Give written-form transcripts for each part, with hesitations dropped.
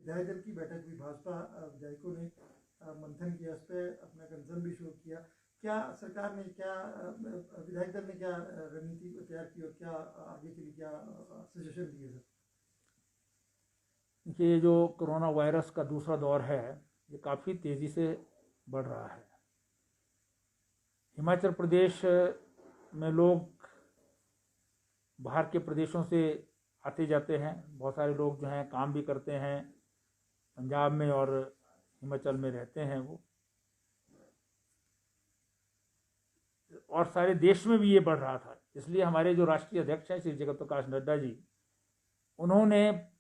विधायक दल की बैठक हुई, भाजपा विधायकों ने मंथन किया, उस पर अपना कंसर्न भी शो किया। क्या सरकार ने, क्या विधायक दल ने क्या रणनीति तैयार की और क्या आगे के लिए क्या सजेशन दिए सर? ये जो कोरोना वायरस का दूसरा दौर है ये काफ़ी तेज़ी से बढ़ रहा है। हिमाचल प्रदेश में लोग बाहर के प्रदेशों से आते जाते हैं, बहुत सारे लोग जो हैं काम भी करते हैं पंजाब में और हिमाचल में रहते हैं वो, और सारे देश में भी ये बढ़ रहा था। इसलिए हमारे जो राष्ट्रीय अध्यक्ष हैं श्री जगत प्रकाश नड्डा जी, उन्होंने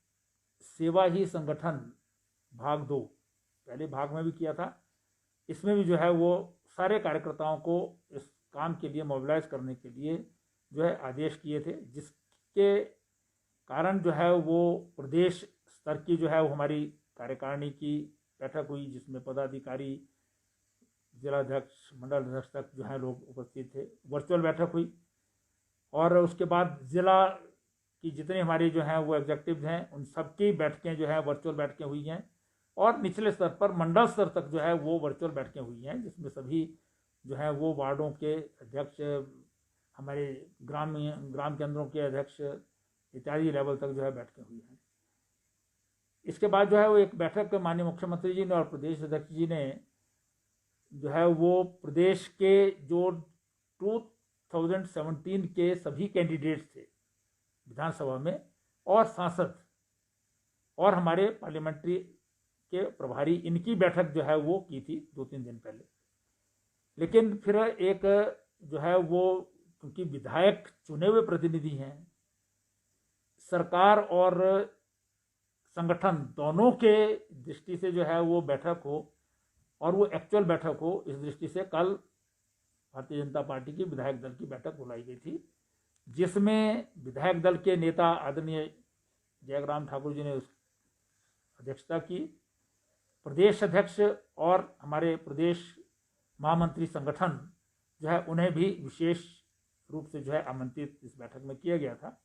सेवा ही संगठन भाग 2, पहले भाग में भी किया था, इसमें भी जो है वो सारे कार्यकर्ताओं को इस काम के लिए मोबिलाइज करने के लिए जो है आदेश किए थे, जिसके कारण जो है वो प्रदेश स्तर की जो है वो हमारी कार्यकारिणी की बैठक हुई, जिसमें पदाधिकारी, जिलाध्यक्ष, मंडल अध्यक्ष तक जो है लोग उपस्थित थे। वर्चुअल बैठक हुई और उसके बाद जिला की जितने हमारे जो हैं वो एग्जेक्टिव हैं उन सबकी बैठकें जो है वर्चुअल बैठकें हुई हैं, और निचले स्तर पर मंडल स्तर तक जो है वो वर्चुअल बैठकें हुई हैं, जिसमें सभी जो है वो वार्डों के अध्यक्ष, हमारे ग्राम केंद्रों के अध्यक्ष इत्यादि लेवल तक जो है बैठकें हुई हैं। इसके बाद जो है वो एक बैठक माननीय मुख्यमंत्री जी ने और प्रदेश अध्यक्ष जी ने जो है वो प्रदेश के जो 2017 के सभी कैंडिडेट्स थे विधानसभा में और सांसद और हमारे पार्लियामेंट्री के प्रभारी, इनकी बैठक जो है वो की थी 2-3 दिन पहले। लेकिन फिर एक जो है वो, क्योंकि विधायक चुने हुए प्रतिनिधि हैं, सरकार और संगठन दोनों के दृष्टि से जो है वो बैठक हो और वो एक्चुअल बैठक हो, इस दृष्टि से कल भारतीय जनता पार्टी की विधायक दल की बैठक बुलाई गई थी, जिसमें विधायक दल के नेता आदरणीय जयराम ठाकुर जी ने उस अध्यक्षता की। प्रदेश अध्यक्ष और हमारे प्रदेश महामंत्री संगठन जो है उन्हें भी विशेष रूप से जो है आमंत्रित इस बैठक में किया गया था।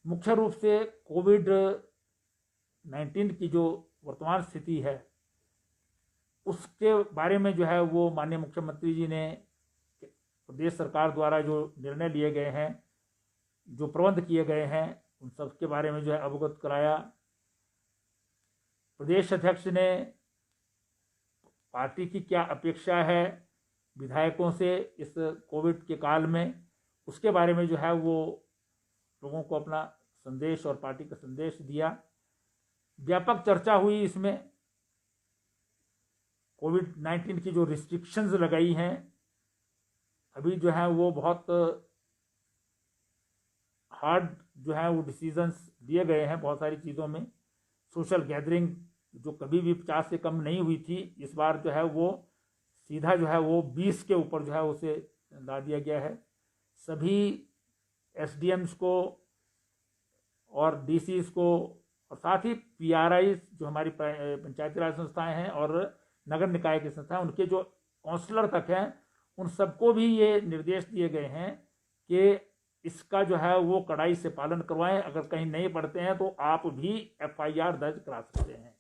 मुख्य रूप से कोविड-19 की जो वर्तमान स्थिति है उसके बारे में जो है वो माननीय मुख्यमंत्री जी ने प्रदेश सरकार द्वारा जो निर्णय लिए गए हैं, जो प्रबंध किए गए हैं, उन सब के बारे में जो है अवगत कराया। प्रदेश अध्यक्ष ने पार्टी की क्या अपेक्षा है विधायकों से इस कोविड के काल में, उसके बारे में जो है वो लोगों को अपना संदेश और पार्टी का संदेश दिया। व्यापक चर्चा हुई इसमें। कोविड-19 की जो रिस्ट्रिक्शंस लगाई हैं अभी जो है वो बहुत हार्ड जो है वो डिसीजंस लिए गए हैं बहुत सारी चीज़ों में। सोशल गैदरिंग जो कभी भी 50 से कम नहीं हुई थी, इस बार जो है वो सीधा जो है वो 20 के ऊपर जो है उसे ला दिया गया है। सभी एसडीएम्स को और डीसीज को और साथ ही पीआरआई जो हमारी पंचायती राज संस्थाएं हैं और नगर निकाय की संस्थाएं, उनके जो काउंसलर तक हैं, उन सबको भी ये निर्देश दिए गए हैं कि इसका जो है वो कड़ाई से पालन करवाएं। अगर कहीं नहीं पढ़ते हैं तो आप भी एफआईआर दर्ज करा सकते हैं।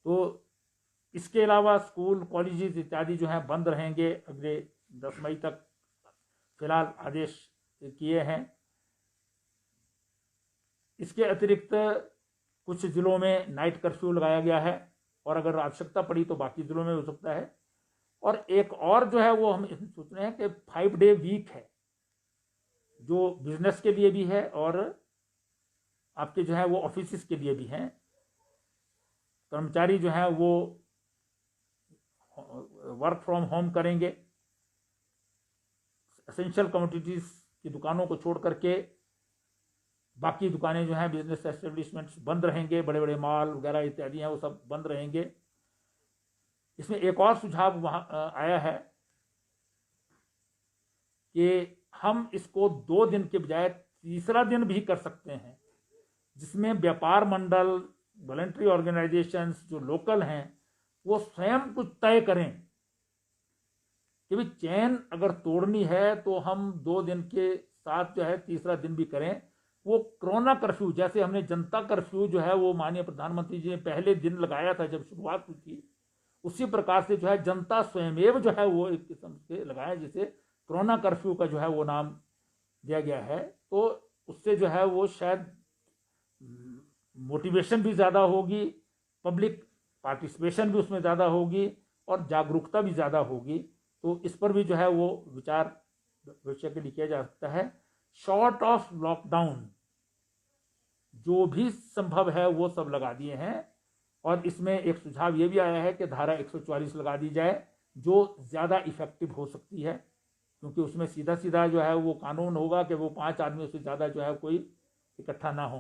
तो इसके अलावा स्कूल, कॉलेजेस इत्यादि जो हैं बंद रहेंगे अगले 10 मई तक, फिलहाल आदेश किए हैं। इसके अतिरिक्त कुछ जिलों में नाइट कर्फ्यू लगाया गया है और अगर आवश्यकता पड़ी तो बाकी जिलों में हो सकता है। और एक और जो है वो हम सोच रहे हैं कि 5 डे वीक है, जो बिजनेस के लिए भी है और आपके जो है वो ऑफिस के लिए भी हैं। कर्मचारी जो है वो वर्क फ्रॉम होम करेंगे। एसेंशियल कमोडिटीज की दुकानों को छोड़ करके बाकी दुकानें जो हैं, बिजनेस एस्टेब्लिशमेंट्स बंद रहेंगे, बड़े बड़े मॉल वगैरह इत्यादि हैं वो सब बंद रहेंगे। इसमें एक और सुझाव वहाँ आया है कि हम इसको 2 दिन के बजाय तीसरा दिन भी कर सकते हैं, जिसमें व्यापार मंडल, वॉलंटरी ऑर्गेनाइजेशंस जो लोकल हैं वो स्वयं कुछ तय करें कि भाई चैन अगर तोड़नी है तो हम 2 दिन के साथ जो है तीसरा दिन भी करें। वो कोरोना कर्फ्यू, जैसे हमने जनता कर्फ्यू जो है वो माननीय प्रधानमंत्री जी ने पहले दिन लगाया था जब शुरुआत हुई थी, उसी प्रकार से जो है जनता स्वयमेव जो है वो एक किस्म से लगाया, जिसे कोरोना कर्फ्यू का जो है वो नाम दिया गया है। तो उससे जो है वो शायद मोटिवेशन भी ज़्यादा होगी, पब्लिक पार्टिसिपेशन भी उसमें ज़्यादा होगी और जागरूकता भी ज़्यादा होगी। तो इस पर भी जो है वो विचार भविष्य के लिए किया जा सकता है। शॉर्ट ऑफ लॉकडाउन जो भी संभव है वो सब लगा दिए हैं, और इसमें एक सुझाव ये भी आया है कि धारा 144 लगा दी जाए, जो ज़्यादा इफेक्टिव हो सकती है, क्योंकि उसमें सीधा सीधा जो है वो कानून होगा कि वो 5 आदमियों से ज़्यादा जो है कोई इकट्ठा ना हो।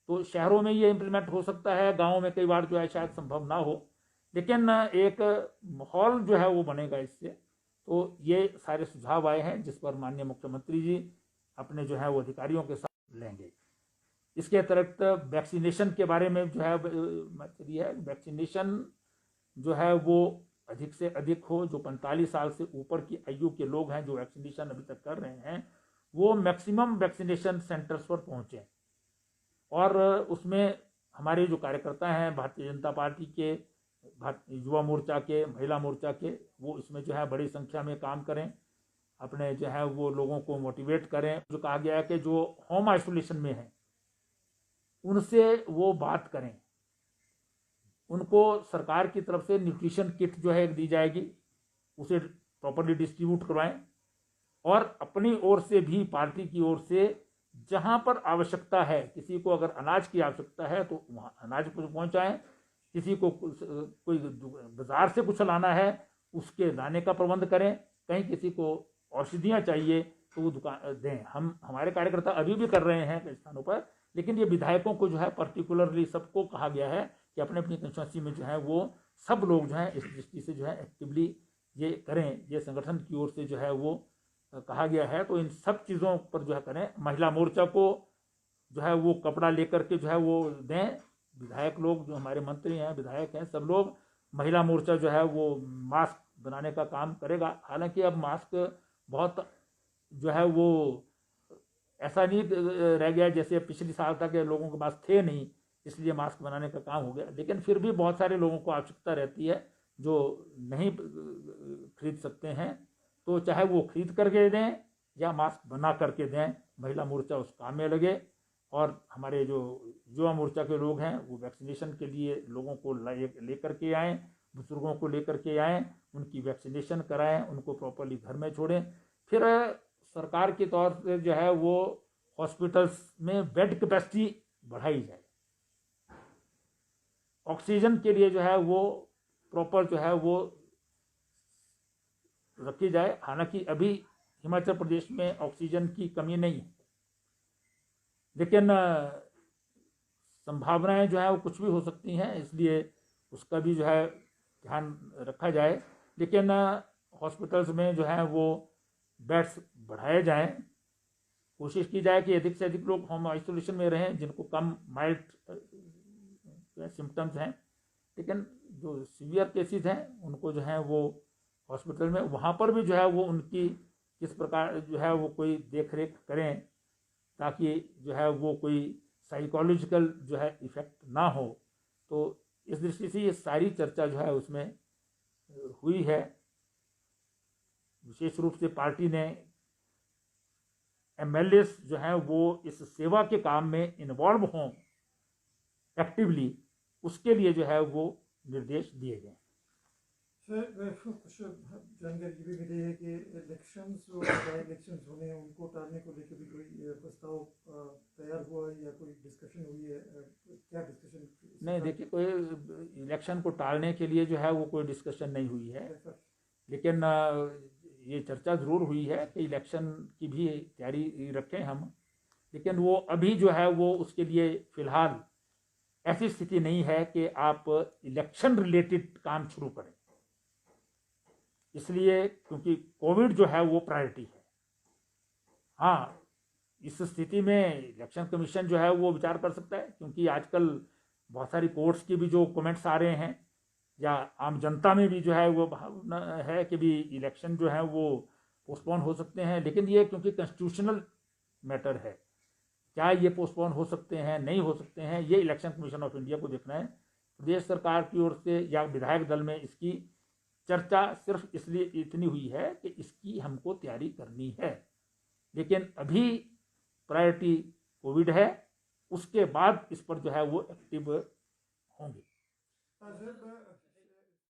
तो शहरों में ये इम्प्लीमेंट हो सकता है, गाँव में कई बार जो है शायद संभव ना हो, लेकिन एक माहौल जो है वो बनेगा इससे। तो ये सारे सुझाव आए हैं जिस पर माननीय मुख्यमंत्री जी अपने जो है वो अधिकारियों के साथ लेंगे। इसके अतिरिक्त वैक्सीनेशन के बारे में जो है वैक्सीनेशन जो है वो अधिक से अधिक हो। जो 45 साल से ऊपर की आयु के लोग हैं जो वैक्सीनेशन अभी तक कर रहे हैं, वो मैक्सिमम वैक्सीनेशन सेंटर्स पर पहुँचें, और उसमें हमारे जो कार्यकर्ता हैं भारतीय जनता पार्टी के, युवा मोर्चा के, महिला मोर्चा के, वो इसमें जो है बड़ी संख्या में काम करें, अपने जो है वो लोगों को मोटिवेट करें। जो कहा गया है कि जो होम आइसोलेशन में हैं उनसे वो बात करें, उनको सरकार की तरफ से न्यूट्रिशन किट जो है एक दी जाएगी, उसे प्रॉपर्ली डिस्ट्रीब्यूट करवाएं, और अपनी ओर से भी पार्टी की ओर से जहां पर आवश्यकता है, किसी को अगर अनाज की आवश्यकता है तो वहाँ अनाज को पहुंचाएं, किसी को कोई बाजार से कुछ लाना है उसके लाने का प्रबंध करें, कहीं किसी को औषधियाँ चाहिए तो वो दुकान दें। हमारे कार्यकर्ता अभी भी कर रहे हैं कई स्थानों पर, लेकिन ये विधायकों को जो है पर्टिकुलरली सबको कहा गया है कि अपने अपनी कंस्टिट्यूंसी में जो है वो सब लोग जो है इस दृष्टि से जो है एक्टिवली ये करें, ये संगठन की ओर से जो है वो कहा गया है। तो इन सब चीज़ों पर जो है करें। महिला मोर्चा को जो है वो कपड़ा लेकर के जो है वो दें। विधायक लोग जो हमारे मंत्री हैं, विधायक हैं, सब लोग, महिला मोर्चा जो है वो मास्क बनाने का काम करेगा। हालांकि अब मास्क बहुत जो है वो ऐसा नहीं रह गया जैसे पिछले साल तक लोगों के पास थे नहीं, इसलिए मास्क बनाने का काम हो गया, लेकिन फिर भी बहुत सारे लोगों को आवश्यकता रहती है जो नहीं खरीद सकते हैं, तो चाहे वो खरीद करके दें या मास्क बना करके दें, महिला मोर्चा उस काम में लगे। और हमारे जो युवा मोर्चा के लोग हैं वो वैक्सीनेशन के लिए लोगों को लेकर के आएँ, बुजुर्गों को लेकर के आएँ, उनकी वैक्सीनेशन कराएं, उनको प्रॉपरली घर में छोड़ें। फिर सरकार के तौर से जो है वो हॉस्पिटल्स में बेड कैपेसिटी बढ़ाई जाए, ऑक्सीजन के लिए जो है वो प्रॉपर जो है वो रखी जाए। हालांकि अभी हिमाचल प्रदेश में ऑक्सीजन की कमी नहीं है, लेकिन संभावनाएं जो है वो कुछ भी हो सकती हैं, इसलिए उसका भी जो है ध्यान रखा जाए। लेकिन हॉस्पिटल्स में जो है वो बेड्स बढ़ाए जाएं, कोशिश की जाए कि अधिक से अधिक लोग होम आइसोलेशन में रहें जिनको कम माइल्ड सिम्टम्स हैं, लेकिन जो सीवियर केसेस हैं उनको जो है वो हॉस्पिटल में, वहाँ पर भी जो है वो उनकी किस प्रकार जो है वो कोई देख रेख करें, ताकि जो है वो कोई साइकोलॉजिकल जो है इफेक्ट ना हो। तो इस दृष्टि से ये सारी चर्चा जो है उसमें हुई है। विशेष रूप से पार्टी ने एमएलएस जो है वो इस सेवा के काम में इन्वॉल्व हों एक्टिवली, उसके लिए जो है वो निर्देश दिए गए। कुछ जानकारी भी मिली है कि इलेक्शंस जो इलेक्शंस होने हैं उनको टालने को लेकर भी कोई प्रस्ताव तैयार हुआ है या कोई डिस्कशन हुई है? क्या डिस्कशन? नहीं, देखिए, कोई इलेक्शन को टालने के लिए जो है वो कोई डिस्कशन नहीं हुई है, लेकिन ये चर्चा ज़रूर हुई है कि इलेक्शन की भी तैयारी रखें हम, लेकिन वो अभी जो है वो उसके लिए फ़िलहाल ऐसी स्थिति नहीं है कि आप इलेक्शन रिलेटेड काम शुरू करें, इसलिए क्योंकि कोविड जो है वो प्रायोरिटी है। हाँ, इस स्थिति में इलेक्शन कमीशन जो है वो विचार कर सकता है, क्योंकि आजकल बहुत सारी कोर्ट्स की भी जो कमेंट्स आ रहे हैं, या आम जनता में भी जो है वो भावना है कि भी इलेक्शन जो है वो पोस्टपोन हो सकते हैं, लेकिन ये क्योंकि कॉन्स्टिट्यूशनल मैटर है, क्या ये पोस्टपोन हो सकते हैं, नहीं हो सकते हैं, ये इलेक्शन कमीशन ऑफ इंडिया को देखना है। प्रदेश सरकार की ओर से या विधायक दल में इसकी चर्चा सिर्फ इसलिए इतनी हुई है कि इसकी हमको तैयारी करनी है, लेकिन अभी प्रायोरिटी कोविड है, उसके बाद इस पर जो है वो एक्टिव होंगे। सर